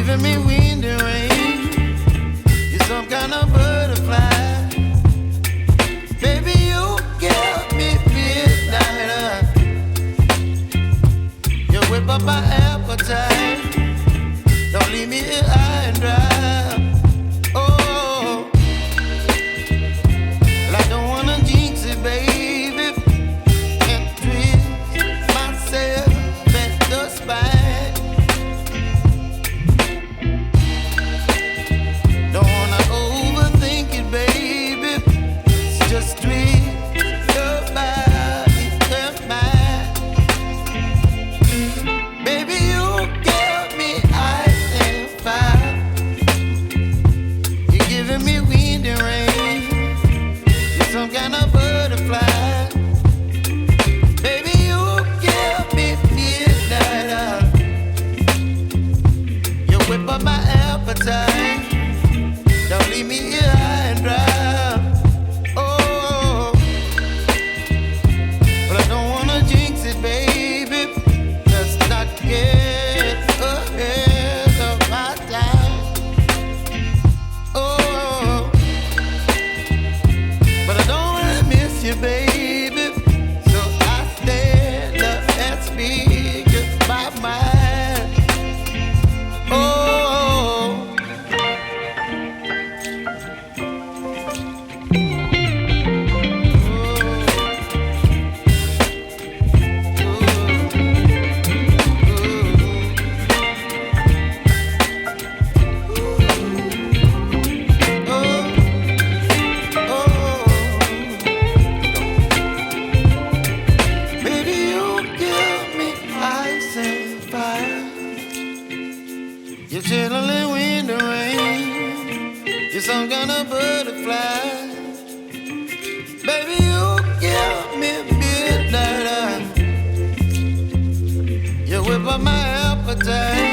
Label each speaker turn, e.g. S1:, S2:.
S1: giving me wind and rain. You're some kind of butterfly. Baby, you give me midnight. You whip up my appetite. Don't leave me here high and dry. Oh, well, I don't wanna jinx it, baby. Can't twist myself at the spine. Don't wanna overthink it, baby. It's just twist your body and mine. Baby, you give me ice and fire. You're giving me wind and rain. You're some kind of butterfly. Baby, you give me midnight. You whip up my appetite. Don't leave me here high and dry. Oh, but I don't wanna jinx it, baby. Let's not get ahead of my time. Oh, but I don't wanna miss you, baby. So I stand up and speak my mind. Oh. Baby, you give me ice and fire. You're chilling wind and rain. You're some kind of butterfly. Baby, you give me midnight. You whip up my appetite.